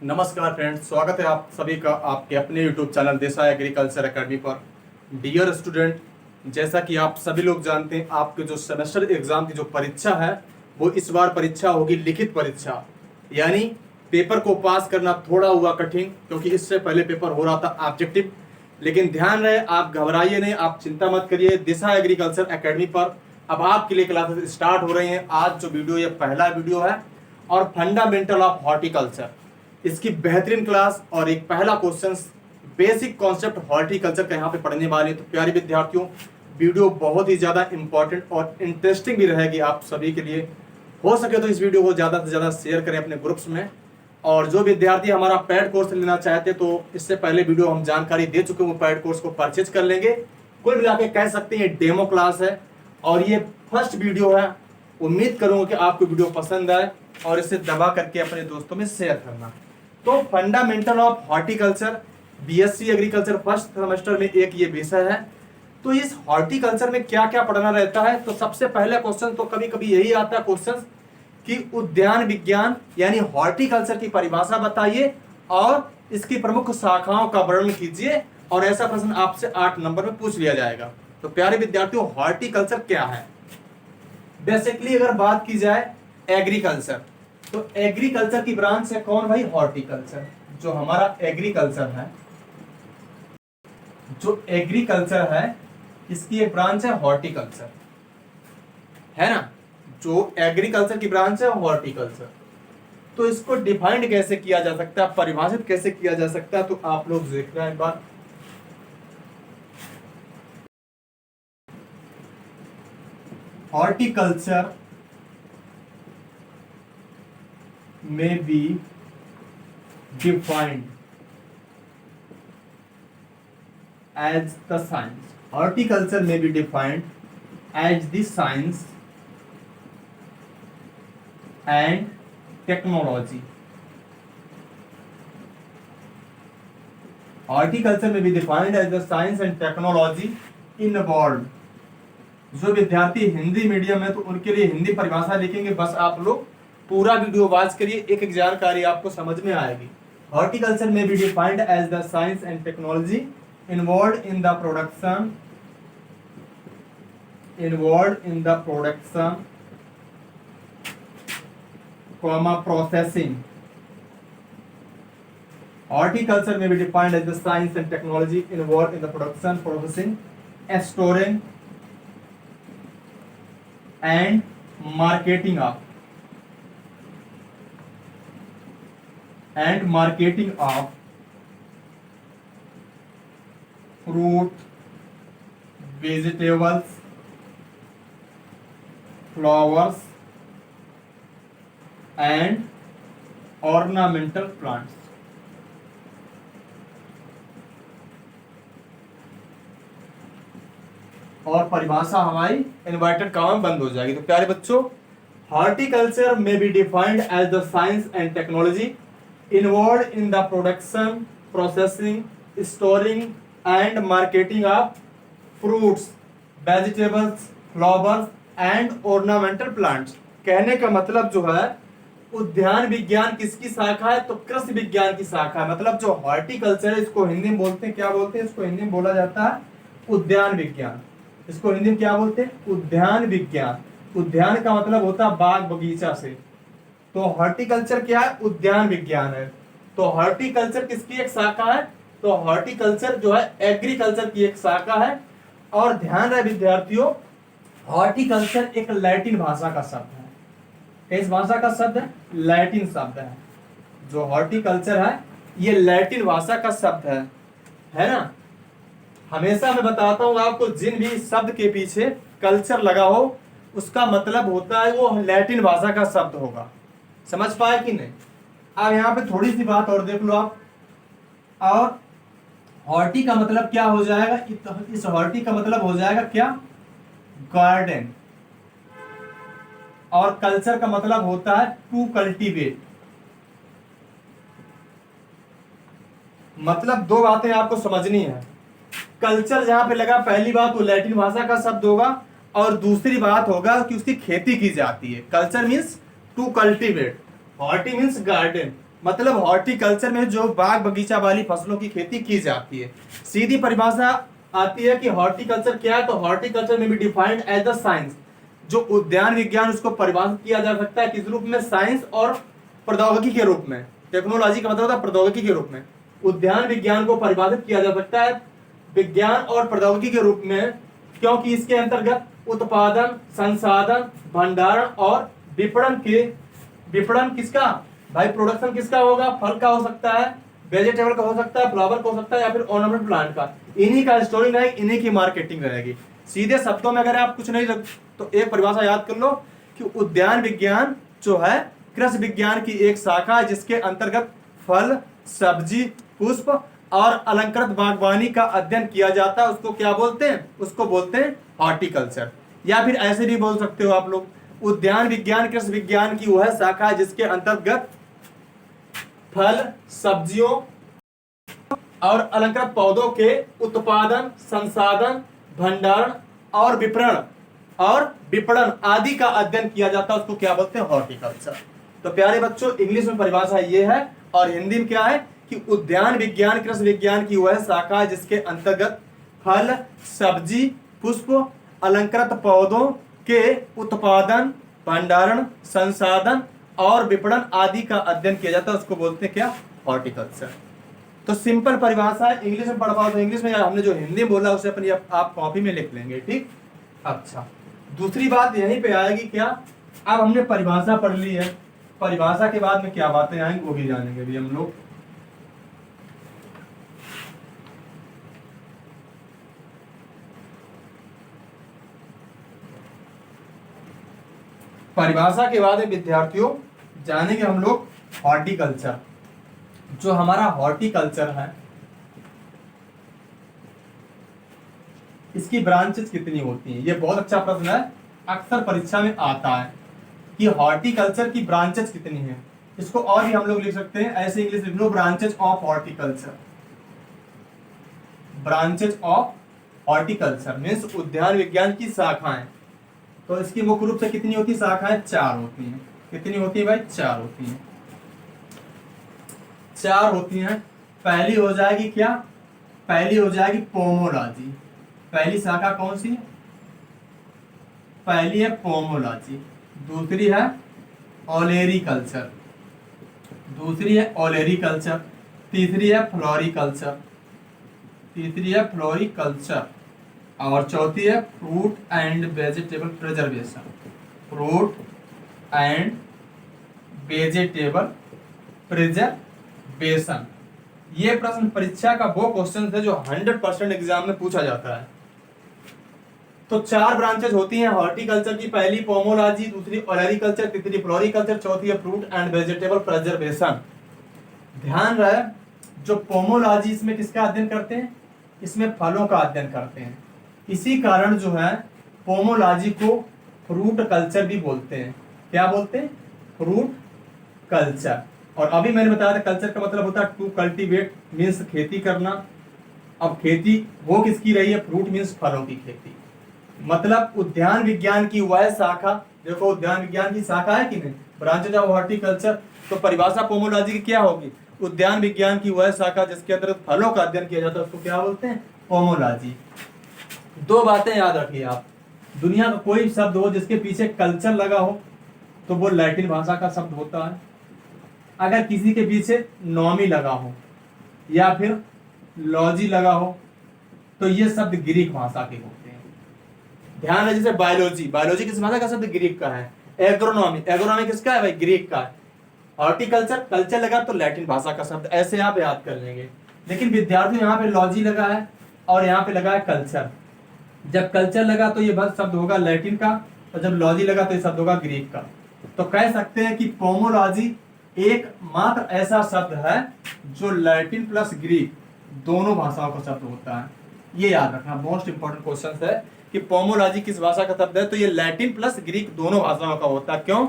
नमस्कार फ्रेंड्स, स्वागत है आप सभी का आपके अपने YouTube channel Desai agriculture academy पर। डियर स्टूडेंट, जैसा कि आप सभी लोग जानते हैं, आपके जो सेमेस्टर एग्जाम की जो परीक्षा है वो इस बार परीक्षा होगी लिखित परीक्षा। यानी पेपर को पास करना थोड़ा हुआ कठिन, क्योंकि इससे पहले पेपर हो रहा था ऑब्जेक्टिव। लेकिन ध्यान रहे, आप घबराइए नहीं, आप चिंता मत करिए। दिशा एग्रीकल्चर एकेडमी पर अब आपके लिए क्लासेस स्टार्ट हो रही हैं। आज जो वीडियो, ये पहला वीडियो है और फंडामेंटल ऑफ हॉर्टिकल्चर, इसकी बेहतरीन क्लास और एक पहला क्वेश्चन बेसिक कॉन्सेप्ट हॉर्टिकल्चर का यहाँ पे पढ़ने वाले हैं। तो प्यारे विद्यार्थियों, वीडियो बहुत ही ज़्यादा इंपॉर्टेंट और इंटरेस्टिंग भी रहेगी आप सभी के लिए। हो सके तो इस वीडियो को ज़्यादा से ज़्यादा शेयर करें अपने ग्रुप्स में। और जो विद्यार्थी हमारा पेड कोर्स लेना चाहते हैं, तो इससे पहले वीडियो हम जानकारी दे चुके हैं, वो पेड कोर्स को परचेज कर लेंगे। कुल मिला के कह सकते हैं ये डेमो क्लास है और ये फर्स्ट वीडियो है। उम्मीद करूंगा कि आपको वीडियो पसंद आए और इसे दबा करके अपने दोस्तों में शेयर करना। तो fundamental of horticulture, BSc agriculture first semester में एक ये विषय है। तो इस हॉर्टिकल्चर में क्या क्या पढ़ना रहता है, तो सबसे पहले क्वेश्चन तो कभी कभी यही आता है क्वेश्चन कि उद्यान विज्ञान यानी हॉर्टिकल्चर की परिभाषा बताइए और इसकी प्रमुख शाखाओं का वर्णन कीजिए। और ऐसा प्रश्न आपसे 8 नंबर में पूछ लिया जाएगा। तो प्यारे विद्यार्थियों, हॉर्टिकल्चर क्या है? बेसिकली अगर बात की जाए एग्रीकल्चर, तो एग्रीकल्चर की ब्रांच है कौन भाई? हॉर्टिकल्चर। जो हमारा एग्रीकल्चर है, जो एग्रीकल्चर है, इसकी एक ब्रांच है हॉर्टिकल्चर, है ना। जो एग्रीकल्चर की ब्रांच है हॉर्टिकल्चर। तो इसको डिफाइंड कैसे किया जा सकता है, परिभाषित कैसे किया जा सकता है, तो आप लोग देख रहे हैं एक बार। Horticulture may be defined as the science. Horticulture may be defined as the science and technology. Horticulture may be defined as the science and technology involved. जो विद्यार्थी हिंदी मीडियम है तो उनके लिए हिंदी परिभाषा लिखेंगे। बस आप लोग पूरा वीडियो वॉच करिए, एक एक जानकारी आपको समझ में आएगी। हॉर्टिकल्चर में be defined as the science and technology involve in the production processing. Horticulture में be defined as the science and technology involve in the production processing storing and marketing of fruit, vegetables, flowers and ornamental plants। और परिभाषा हमारी inverted comma में बंद हो जाएगी। तो प्यारे बच्चों, हॉर्टिकल्चर में be defined as the science and technology involved in the production, processing, storing and marketing of fruits, vegetables, flowers and ornamental plants। कहने का मतलब जो है, उद्यान विज्ञान किसकी शाखा है? तो कृषि विज्ञान की शाखा है। मतलब जो हॉर्टिकल्चर है, इसको हिंदी में बोलते हैं, क्या बोलते हैं? इसको हिंदी में बोला जाता है उद्यान विज्ञान। इसको हिंदी में क्या बोलते हैं? उद्यान विज्ञान। उद्यान का मतलब होता है बाग बगीचा से। तो हॉर्टिकल्चर क्या है? उद्यान विज्ञान है। तो हॉर्टिकल्चर किसकी एक शाखा है? तो हॉर्टिकल्चर जो है एग्रीकल्चर की एक शाखा है। और ध्यान रहे विद्यार्थियों, हॉर्टिकल्चर एक लैटिन भाषा का शब्द है। किस भाषा का शब्द है? लैटिन शब्द है। जो हॉर्टिकल्चर है ये लैटिन भाषा का शब्द है ना। हमेशा मैं बताता हूं आपको, जिन भी शब्द के पीछे कल्चर लगा हो उसका मतलब होता है वो लैटिन भाषा का शब्द होगा। समझ पाए कि नहीं? अब यहाँ पे थोड़ी सी बात और देख लो आप। और हॉर्टी का मतलब क्या हो जाएगा? इस हॉर्टी का मतलब हो जाएगा क्या? गार्डन। और कल्चर का मतलब होता है टू कल्टीवेट। मतलब दो बातें आपको समझनी है। कल्चर जहां पे लगा, पहली बात वो लैटिन भाषा का शब्द होगा और दूसरी बात होगा कि उसकी खेती की जाती है। Culture means to cultivate, horti means garden, मतलब हॉर्टिकल्चर में जो बाग बगीचा वाली फसलों की खेती की जाती है। सीधी परिभाषा आती है कि हॉर्टिकल्चर क्या है, तो हॉर्टिकल्चर में be defined as the science, जो उद्यान विज्ञान उसको परिभाषित किया जा सकता है किस रूप में, साइंस और प्रौद्योगिकी के रूप में। टेक्नोलॉजी का मतलब होता है प्रौद्योगिकी के रूप में। उद्यान विज्ञान को परिभाषित किया जा सकता है विज्ञान और प्रौद्योगिकी के रूप में, क्योंकि इसके अंतर्गत उत्पादन, संसाधन, भंडारण और विपणन किसका भाई, प्रोडक्शन किसका होगा, फल का हो सकता है, वेजिटेबल का हो सकता है, फ्लावर का हो सकता है, या फिर ऑर्नामेंट प्लांट का। इन्हीं का स्टोरिंग रहेगी, इन्हीं की मार्केटिंग रहेगी। सीधे शब्दों में अगर आप कुछ नहीं रख तो एक परिभाषा याद कर लो कि उद्यान विज्ञान जो है कृषि विज्ञान की एक शाखा है, जिसके अंतर्गत फल, सब्जी, पुष्प और अलंकृत बागवानी का अध्ययन किया जाता है। उसको क्या बोलते हैं, उसको बोलते हैं हॉर्टिकल्चर। या फिर ऐसे भी बोल सकते हो आप लोग, उद्यान विज्ञान कृषि विज्ञान की वह शाखा है जिसके अंतर्गत फल, सब्जियों और अलंकृत पौधों के उत्पादन, संसाधन, भंडारण और विपणन आदि का अध्ययन किया जाता है। उसको क्या बोलते हैं, हॉर्टिकल्चर। तो प्यारे बच्चों, इंग्लिश में परिभाषा ये है और हिंदी में क्या है कि उद्यान विज्ञान कृषि विज्ञान की वह शाखा है जिसके अंतर्गत फल, सब्जी, पुष्प, अलंकृत पौधों के उत्पादन, भंडारण, संसाधन और विपणन आदि का अध्ययन किया जाता है। उसको बोलते हैं क्या, हॉर्टिकल्चर। तो सिंपल परिभाषा है, इंग्लिश में पढ़ पाओ तो इंग्लिश में, हमने जो हिंदी में बोला उसे अपनी आप कॉपी में लिख लेंगे, ठीक। अच्छा, दूसरी बात यहीं पे आएगी क्या, अब हमने परिभाषा पढ़ ली है, परिभाषा के बाद में क्या बातें आएंगी वो भी जानेंगे भी हम लोग। परिभाषा के बाद में विद्यार्थियों जानेंगे हम लोग हॉर्टिकल्चर। जो हमारा हॉर्टिकल्चर है इसकी ब्रांचेस कितनी होती हैं, ये बहुत अच्छा प्रश्न है, अक्सर परीक्षा में आता है कि हॉर्टिकल्चर की ब्रांचेस कितनी हैं। इसको और भी हम लोग लिख सकते हैं ऐसे, इंग्लिश लिख लो, branches of horticulture. Branches of horticulture means उद्यान विज्ञान की शाखाएं। तो इसकी मुख्य रूप से कितनी होती है, शाखाएं 4 होती हैं। कितनी होती है भाई, 4 होती हैं। 4 होती हैं। पहली हो जाएगी क्या, पहली हो जाएगी पोमोलॉजी। पहली शाखा कौन सी है, पहली है पोमोलॉजी। दूसरी है ओलेरीकल्चर, दूसरी है ओलेरीकल्चर। तीसरी है फ्लोरिकल्चर, तीसरी है फ्लोरिकल्चर। और चौथी है fruit and vegetable preservation, fruit and vegetable preservation. ये प्रश्न परीक्षा का वो क्वेश्चन है जो 100% एग्जाम में पूछा जाता है। तो 4 ब्रांचेस होती हैं हॉर्टिकल्चर की, पहली पोमोलॉजी, दूसरी ओलेरीकल्चर, तीसरी फ्लोरिकल्चर, चौथी है फ्रूट एंड वेजिटेबल प्रिजर्वेशन। ध्यान रहे, जो पोमोलॉजी इसमें किसका अध्ययन करते हैं, इसमें फलों का अध्ययन करते हैं। इसी कारण जो है पोमोलॉजी को फ्रूट कल्चर भी बोलते हैं। क्या बोलते हैं, फ्रूट कल्चर। और अभी मैंने बताया था कल्चर का मतलब होता है टू कल्टीवेट मीन्स खेती करना। अब खेती वो किसकी रही है, फ्रूट मीन्स फलों की खेती। मतलब उद्यान विज्ञान की वह शाखा, देखो उद्यान विज्ञान की शाखा है कि नहीं, ब्रांचेज ऑफ हॉर्टिकल्चर। तो परिभाषा पोमोलॉजी की क्या होगी, उद्यान विज्ञान की वह शाखा जिसके अंतर्गत फलों का अध्ययन किया जाता है उसको क्या बोलते हैं, पोमोलॉजी। 2 बातें याद रखिए आप, दुनिया का कोई शब्द हो जिसके पीछे कल्चर लगा हो तो वो लैटिन भाषा का शब्द होता है। अगर किसी के पीछे नॉमी लगा हो या फिर लॉजी लगा हो तो ये शब्द ग्रीक भाषा के होते हैं। ध्यान है, जैसे बायोलॉजी, बायोलॉजी किस भाषा का शब्द, ग्रीक का है। एग्रोनॉमी, एग्रोनॉमी किसका है भाई, ग्रीक का है। हॉर्टिकल्चर, कल्चर लगा तो लैटिन भाषा का शब्द, ऐसे आप याद कर लेंगे। लेकिन विद्यार्थी यहाँ पे लॉजी लगा है और यहाँ पे लगा है कल्चर। जब कल्चर लगा तो ये बस शब्द होगा लैटिन का, और जब लॉजी लगा तो ये शब्द होगा ग्रीक का। तो कह सकते हैं कि पोमोलॉजी एक मात्र ऐसा शब्द है जो लैटिन प्लस ग्रीक दोनों भाषाओं का शब्द होता है। ये याद रखना, मोस्ट इंपॉर्टेंट क्वेश्चन है कि पोमोलॉजी किस भाषा का शब्द है, तो ये लैटिन प्लस ग्रीक दोनों भाषाओं का होता है। क्यों,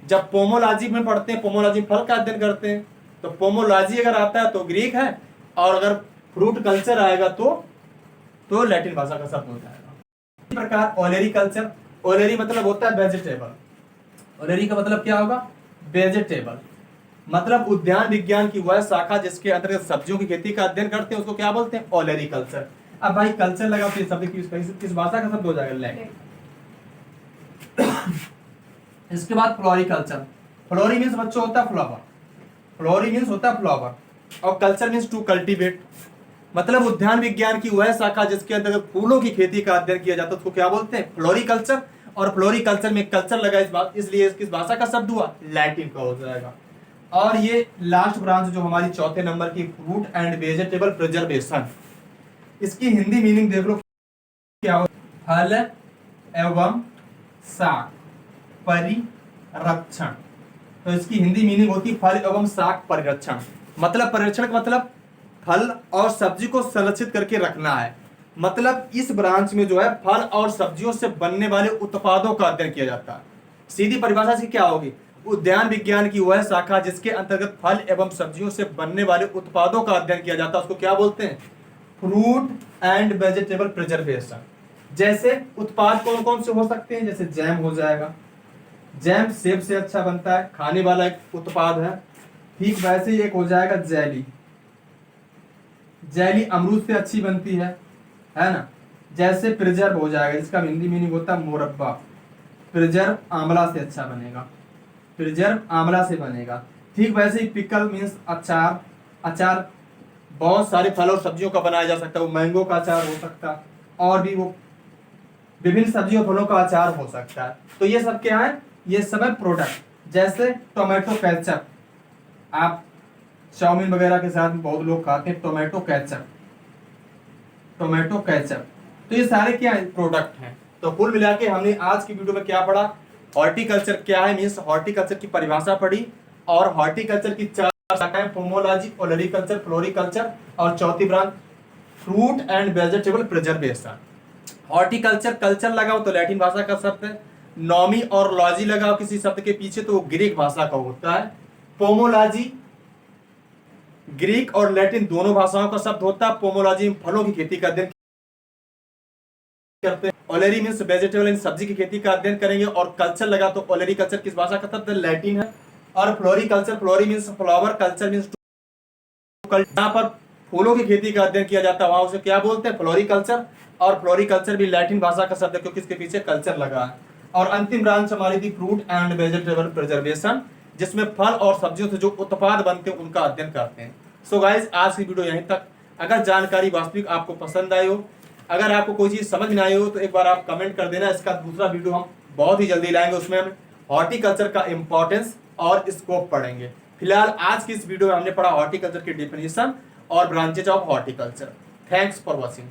जब पोमोलॉजी में पढ़ते हैं, पोमोलॉजी फल का अध्ययन करते हैं, तो पोमोलॉजी अगर आता है तो ग्रीक है, और अगर फ्रूट कल्चर आएगा तो लैटिन भाषा का शब्द हो जाएगा। इसी प्रकार ओलेरी कल्चर, ओलेरी मतलब होता है वेजिटेबल, ओलेरी का मतलब क्या होगा, वेजिटेबल। मतलब उद्यान विज्ञान की वह शाखा जिसके अंतर्गत सब्जियों की खेती का अध्ययन करते हैं उसको क्या बोलते हैं? ओलेरीकल्चर। अब भाई कल्चर लगा तो ये शब्द किस भाषा का शब्द हो जाएगा? लैटिन। इसके बाद फ्लोरिकल्चर। फ्लोरी मीन्स बच्चों होता है फ्लावर, फ्लोरी मीन्स होता है फ्लावर, और कल्चर मीन्स टू कल्टीवेट। मतलब उद्यान विज्ञान की वह शाखा जिसके अंतर्गत फूलों की खेती का अध्ययन किया जाता है उसको क्या बोलते हैं? फ्लोरिकल्चर। और फ्लोरिकल्चर में कल्चर लगा इस बात इसलिए किस भाषा का शब्द हुआ? लैटिन का हो जाएगा। और ये लास्ट ब्रांच जो हमारी चौथे नंबर की फ्रूट एंड वेजिटेबल प्रिजर्वेशन, इसकी हिंदी मीनिंग देख लो क्या हो? फल एवं शाक परिरक्षण। तो इसकी हिंदी मीनिंग होती फल एवं शाक परिरक्षण। मतलब परिरक्षण का मतलब फल और सब्जी को संरक्षित करके रखना है। मतलब इस ब्रांच में जो है फल और सब्जियों से बनने वाले उत्पादों का अध्ययन किया जाता है। सीधी परिभाषा से क्या होगी? उद्यान विज्ञान की वह शाखा जिसके अंतर्गत फल एवं सब्जियों से बनने वाले उत्पादों का अध्ययन किया जाता है उसको क्या बोलते हैं? Fruit and vegetable preservation. जैसे उत्पाद कौन कौन से हो सकते हैं? जैसे जैम हो जाएगा, जैम सेब से अच्छा बनता है, खाने वाला एक उत्पाद है। ठीक वैसे ही एक हो जाएगा जेली, जेली अमरूद से अच्छी बनती है ना। जैसे प्रिजर्व हो जाएगा जिसका हिंदी मीनिंग होता है मुरब्बा, प्रिजर्व आंवला से अच्छा बनेगा, प्रिजर्व आंवला से बनेगा। ठीक वैसे ही पिकल मीन्स अचार, अचार बहुत सारे फल और सब्जियों का बनाया जा सकता है। वो मैंगो का अचार हो सकता है और भी वो विभिन्न सब्जियों फलों का अचार हो सकता है। तो ये सब क्या है? ये सब है प्रोडक्ट। जैसे टोमेटो केचप, आप चाउमीन वगैरह के साथ बहुत लोग खाते हैं टोमेटो केचप, टोमेटो केचप। तो ये सारे क्या है? प्रोडक्ट हैं। तो कुल मिला के हमने आज की वीडियो में क्या पढ़ा? हॉर्टिकल्चर क्या है मीन्स हॉर्टिकल्चर की परिभाषा पढ़ी, और हॉर्टिकल्चर की 4 शाखाएं पोमोलॉजी, ओलेरीकल्चर, फ्लोरिकल्चर, और चौथी branch fruit and vegetable preservation. Horticulture, culture लगाओ तो लैटिन भाषा का शब्द है। नॉमी और लॉजी लगाओ किसी शब्द के पीछे तो वो ग्रीक भाषा का होता है। पोमोलॉजी ग्रीक और लैटिन दोनों भाषाओं का शब्द होता है। पोमोलॉजी में फलों की खेती का अध्ययन करते हैं। ओलेरी मीन्स वेजिटेबल इन सब्जी की खेती का अध्ययन करेंगे। और कल्चर लगा तो ओलेरी कल्चर किस भाषा का शब्द है? लैटिन है। और floriculture, flori means flower, culture means जहां पर फूलों की खेती का अध्ययन किया जाता है वहां उसे क्या बोलते हैं? फ्लोरिकल्चर। और फ्लोरिकल्चर भी लैटिन भाषा का शब्द है क्योंकि इसके पीछे कल्चर लगा है। और अंतिम ब्रांच हमारी थी फ्रूट एंड वेजिटेबल प्रिजर्वेशन, जिसमें फल और सब्जियों से जो उत्पाद बनते हैं उनका अध्ययन करते हैं। सो गाइस आज की वीडियो यहीं तक। अगर जानकारी वास्तविक आपको पसंद आई हो, अगर आपको कोई चीज समझ में आई हो तो एक बार आप कमेंट कर देना। इसका दूसरा वीडियो हम बहुत ही जल्दी लाएंगे, उसमें हम हॉर्टिकल्चर का इंपॉर्टेंस और स्कोप पढ़ेंगे। फिलहाल आज की इस वीडियो में हमने पढ़ा हॉर्टिकल्चर की डेफिनेशन और branches of horticulture. Thanks for watching.